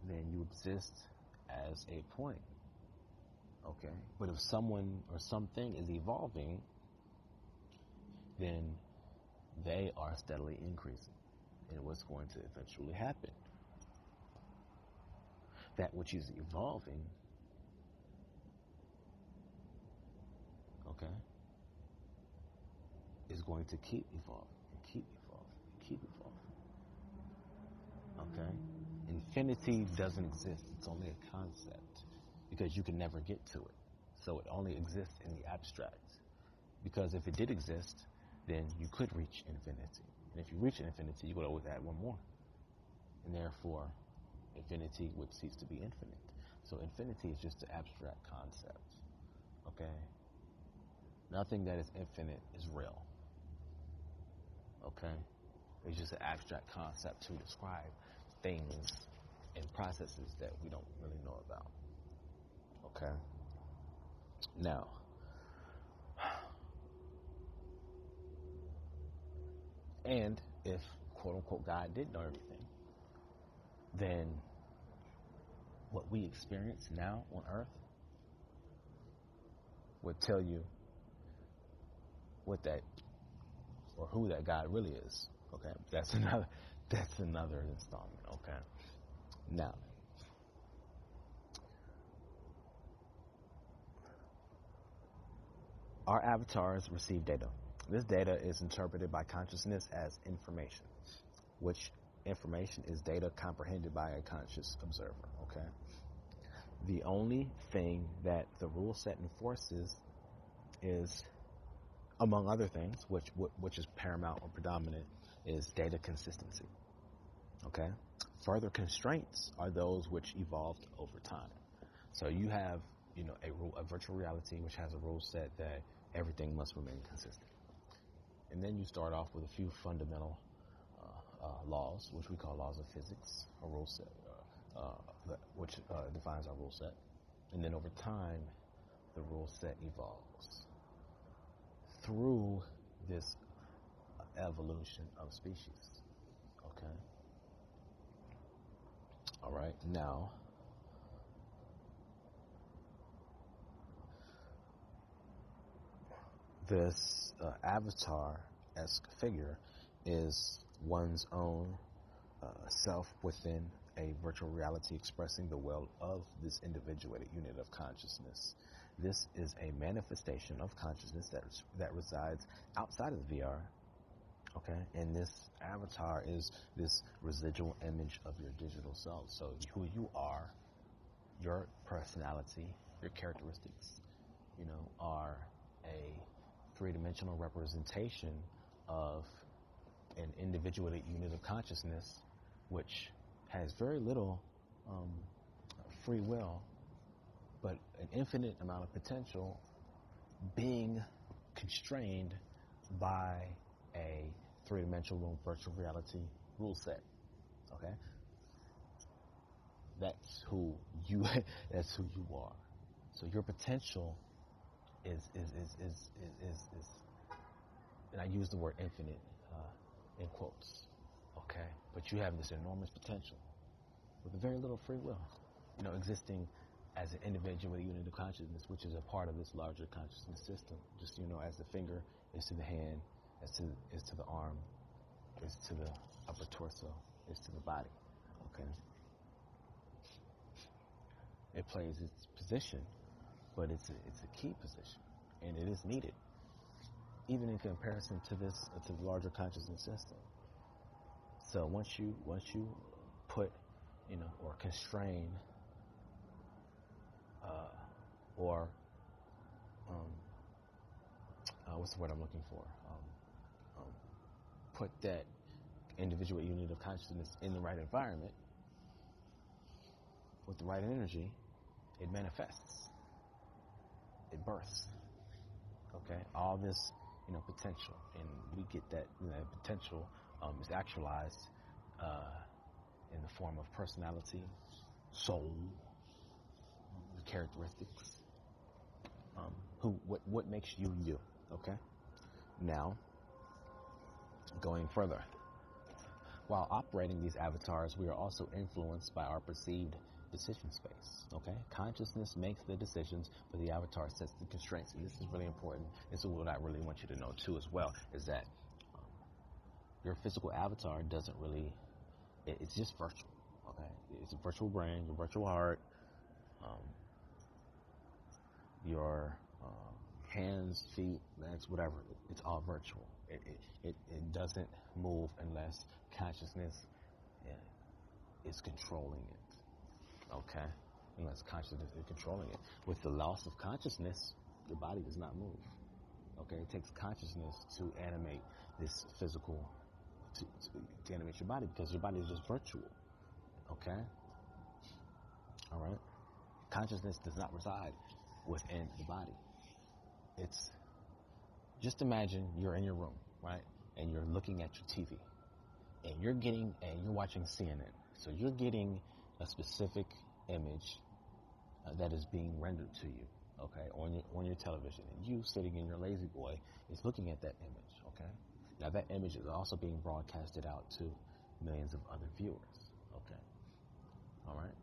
then you exist as a point. Okay? But if someone or something is evolving, then they are steadily increasing. And what's going to eventually happen? That which is evolving, okay, is going to keep evolving, and keep evolving, and keep evolving. Okay? Infinity doesn't exist. It's only a concept because you can never get to it. So it only exists in the abstract. Because if it did exist, then you could reach infinity. And if you reach infinity, you would always add one more. And therefore, infinity would cease to be infinite. So infinity is just an abstract concept. Okay? Nothing that is infinite is real. Okay? It's just an abstract concept to describe things in processes that we don't really know about. Okay? Now, and if quote unquote God did know everything, then what we experience now on earth would tell you what that or who that God really is. Okay? That's another installment. Okay? Now, our avatars receive data. This data is interpreted by consciousness as information, which information is data comprehended by a conscious observer. Okay? The only thing that the rule set enforces is, among other things, which is paramount or predominant, is data consistency. Okay? Further constraints are those which evolved over time. So you have, a virtual reality which has a rule set that everything must remain consistent. And then you start off with a few fundamental laws, which we call laws of physics, a rule set, which defines our rule set. And then over time, the rule set evolves through this evolution of species. Okay? All right. Now, this avatar-esque figure is one's own self within a virtual reality expressing the will of this individuated unit of consciousness. This is a manifestation of consciousness that resides outside of the VR. Okay, and this avatar is this residual image of your digital self. So who you are, your personality, your characteristics, are a three-dimensional representation of an individuated unit of consciousness, which has very little free will, but an infinite amount of potential, being constrained by a three-dimensional virtual reality rule set. Okay, that's who you are. So your potential is, and I use the word infinite in quotes. Okay, but you have this enormous potential with very little free will. Existing as an individual unit of consciousness, which is a part of this larger consciousness system. Just as the finger is to the hand, is to the arm, is to the upper torso, is to the body. Okay. It plays its position, but it's a key position, and it is needed, even in comparison to the larger consciousness system. So once you put, or constrain, or what's the word I'm looking for? Put that individual unit of consciousness in the right environment with the right energy, it manifests. It births. Okay, all this, potential, and we get that, potential is actualized in the form of personality, soul, characteristics. What makes you you? Okay. Now, going further, while operating these avatars, we are also influenced by our perceived decision space. Okay, consciousness makes the decisions, but the avatar sets the constraints, and this is really important. This is what I really want you to know too, as well, is that your physical avatar doesn't really. It's just virtual. Okay, it's a virtual brain, your virtual heart, your hands, feet, legs, whatever. It's all virtual. It doesn't move unless consciousness is controlling it. Okay? Unless consciousness is controlling it. With the loss of consciousness, your body does not move. Okay? It takes consciousness to animate this physical, to animate your body, because your body is just virtual. Okay? All right? Consciousness does not reside within the body. It's, just imagine you're in your room, right? And you're looking at your TV, and you're watching CNN. So you're getting a specific image that is being rendered to you, okay, on your television, and you sitting in your lazy boy is looking at that image, okay. Now that image is also being broadcasted out to millions of other viewers, okay. All right.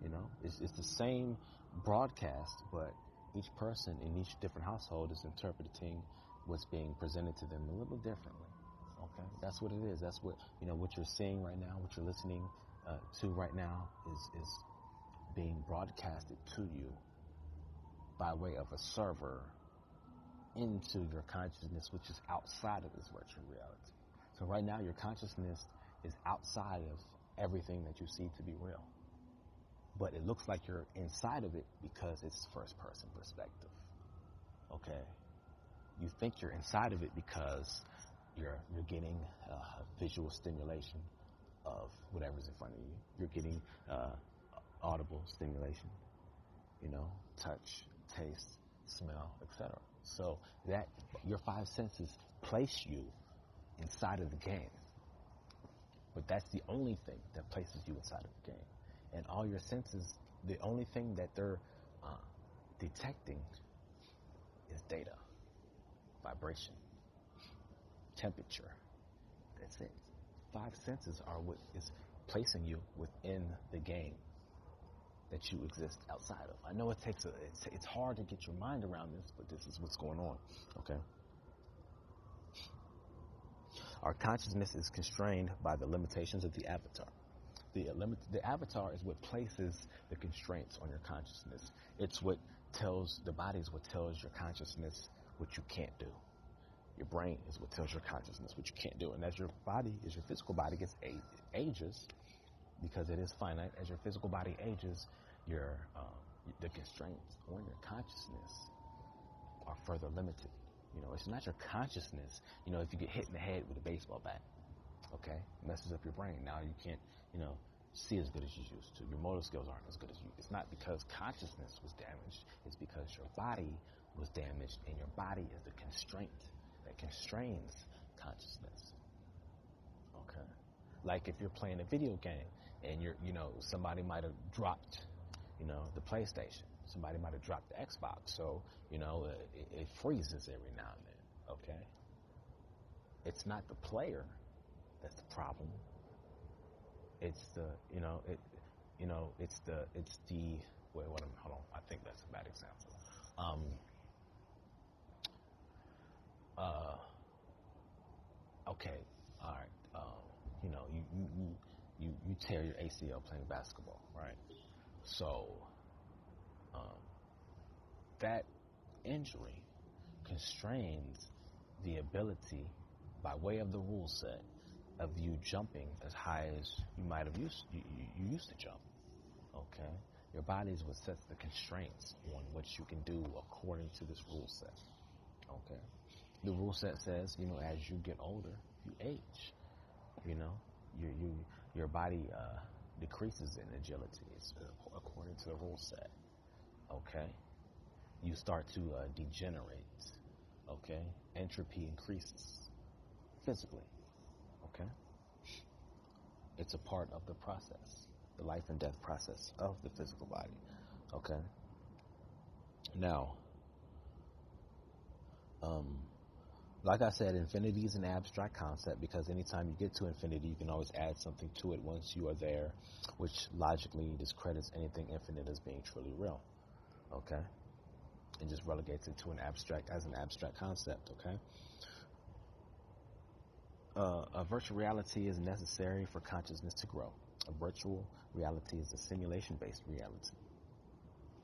You know, it's the same broadcast, but each person in each different household is interpreting what's being presented to them a little differently. Okay, that's what it is. That's what, you know, what you're seeing right now, what you're listening to right now is being broadcasted to you by way of a server into your consciousness, which is outside of this virtual reality. So right now, your consciousness is outside of everything that you see to be real. But it looks like you're inside of it because it's first-person perspective. Okay? You think you're inside of it because you're getting visual stimulation of whatever's in front of you. You're getting audible stimulation, you know, touch, taste, smell, etc. So that your five senses place you inside of the game. But that's the only thing that places you inside of the game. And all your senses, the only thing that they're detecting is data, vibration, temperature. That's it. Five senses are what is placing you within the game that you exist outside of. I know it's hard to get your mind around this, but this is what's going on. Okay. Our consciousness is constrained by the limitations of the avatar. The avatar is what places the constraints on your consciousness. It's what tells the body is what tells your consciousness what you can't do. Your brain is what tells your consciousness what you can't do. And as your physical body gets ages, because it is finite, as your physical body ages, the constraints on your consciousness are further limited. You know, it's not your consciousness. You know, if you get hit in the head with a baseball bat, okay, messes up your brain. Now you can't, you know, see as good as you used to. Your motor skills aren't as good as you. It's not because consciousness was damaged. It's because your body was damaged, and your body is the constraint that constrains consciousness. Okay, like if you're playing a video game and somebody might have dropped, the PlayStation. Somebody might have dropped the Xbox, so it freezes every now and then. Okay, it's not the player that's the problem. It's the hold on. I think that's a bad example. Okay, all right. You tear your ACL playing basketball, right? So that injury constrains the ability, by way of the rule set, of you jumping as high as you might have used to jump. Okay, your body is what sets the constraints on what you can do according to this rule set. Okay, the rule set says, as you get older, you age. Your body decreases in agility. It's according to the rule set. Okay, you start to degenerate. Okay, entropy increases physically. Okay, it's a part of the process, the life and death process of the physical body. Okay, now, like I said, infinity is an abstract concept because anytime you get to infinity, you can always add something to it once you are there, which logically discredits anything infinite as being truly real. Okay, and just relegates it to an abstract concept. Okay. A virtual reality is necessary for consciousness to grow. A virtual reality is a simulation-based reality.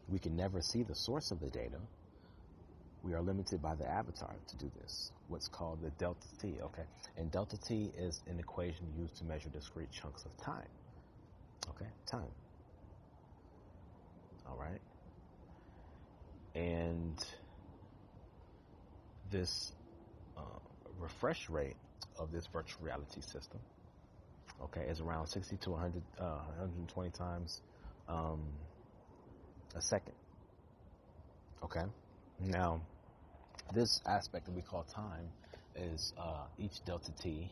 We can never see the source of the data. We are limited by the avatar to do this, what's called the delta t, okay? And delta t is an equation used to measure discrete chunks of time, okay? Time, all right? And this refresh rate of this virtual reality system, okay, is around 60 to 120 times a second, okay? Now, this aspect that we call time is each delta t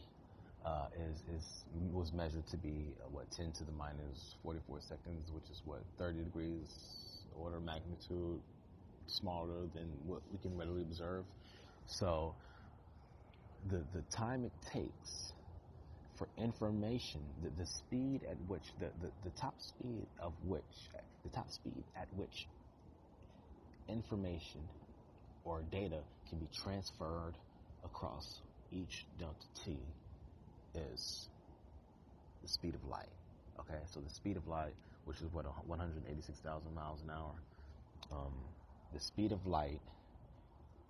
was measured to be 10 to the minus 44 seconds, which is 30 degrees order of magnitude smaller than what we can readily observe. So the time it takes for information, the speed at which the top speed at which information or data can be transferred across each delta t is the speed of light. Okay, so the speed of light, which is 186,000 miles an hour. The speed of light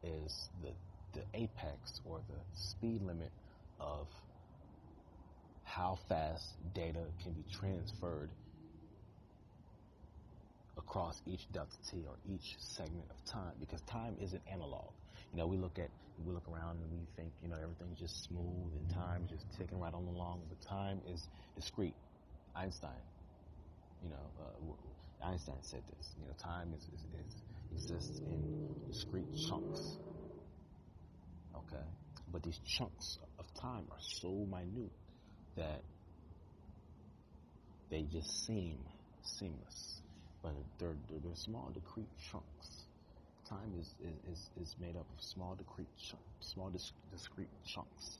is the apex or the speed limit of how fast data can be transferred across each delta t or each segment of time, because time isn't analog. We look around and we think, everything's just smooth and time is just ticking right on along, but time is discrete. Einstein said this. Time exists in discrete chunks. Okay, but these chunks of time are so minute that they just seem seamless, but they're small, discrete chunks. Time is made up of small, discrete chunks.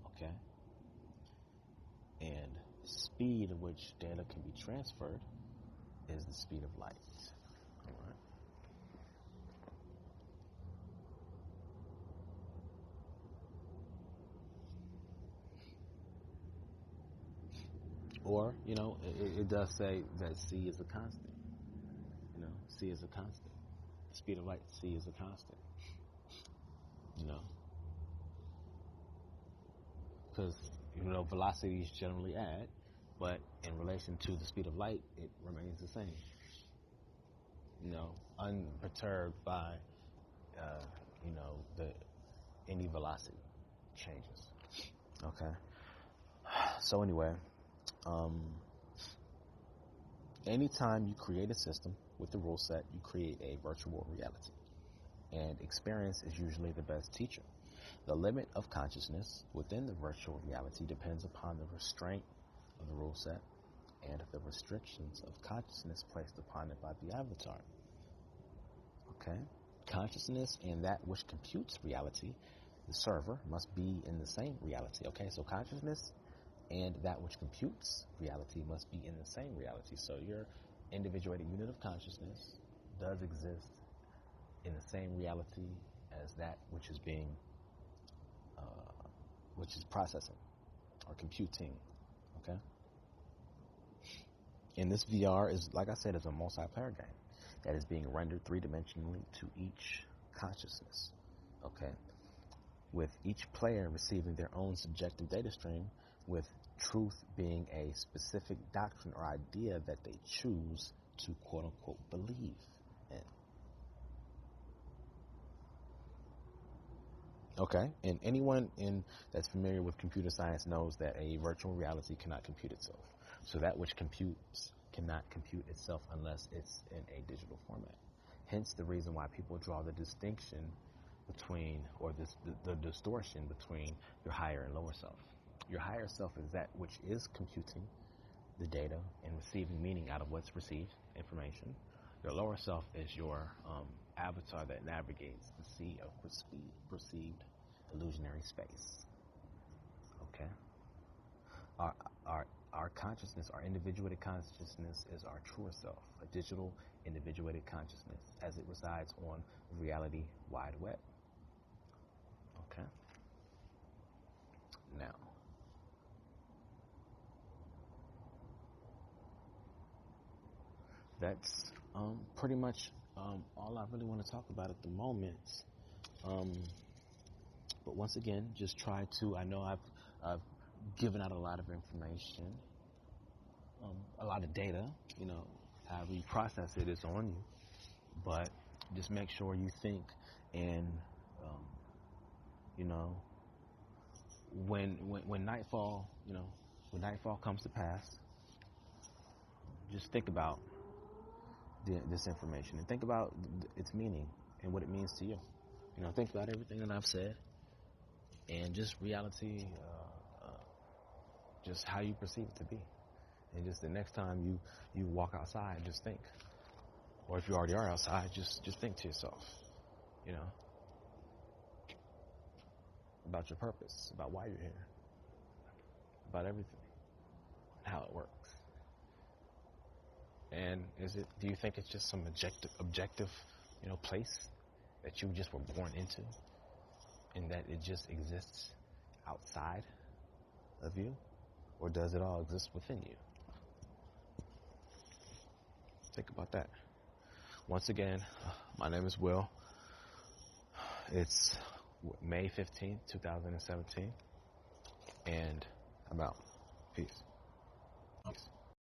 Okay, and the speed at which data can be transferred is the speed of light. All right. Or, it does say that c is a constant. C is a constant. The speed of light, c is a constant. Because, velocities generally add, but in relation to the speed of light, it remains the same. Unperturbed by, any velocity changes. Okay. So anyway, anytime you create a system with the rule set, you create a virtual reality. And experience is usually the best teacher. The limit of consciousness within the virtual reality depends upon the restraint of the rule set and the restrictions of consciousness placed upon it by the avatar. Okay? Consciousness and that which computes reality, the server, must be in the same reality. Okay? So consciousness and that which computes reality must be in the same reality. So your individuated unit of consciousness does exist in the same reality as that which is being, which is processing or computing. Okay. And this VR is, like I said, is a multiplayer game that is being rendered three-dimensionally to each consciousness. Okay. With each player receiving their own subjective data stream, with truth being a specific doctrine or idea that they choose to quote-unquote believe in. Okay, and anyone that's familiar with computer science knows that a virtual reality cannot compute itself. So that which computes cannot compute itself unless it's in a digital format. Hence the reason why people draw the distinction between, or the distortion between your higher and lower self. Your higher self is that which is computing the data and receiving meaning out of what's received, information. Your lower self is your avatar that navigates the sea of perceived illusionary space. Okay? Our consciousness, our individuated consciousness is our truer self, a digital individuated consciousness as it resides on the reality wide web. Okay? Now, that's pretty much all I really want to talk about at the moment. But once again, just try to, I know I've given out a lot of information, a lot of data, however you process it is on you, but just make sure you think and, when nightfall, when nightfall comes to pass, just think about this information and think about its meaning and what it means to you. Think about everything that I've said and just reality, just how you perceive it to be. And just the next time you walk outside, just think. Or if you already are outside, just think to yourself, you know, about your purpose, about why you're here, about everything, how it works. And do you think it's just some objective, place that you just were born into, and that it just exists outside of you? Or does it all exist within you? Think about that. Once again, my name is Will. It's May 15th, 2017. And I'm out. Peace.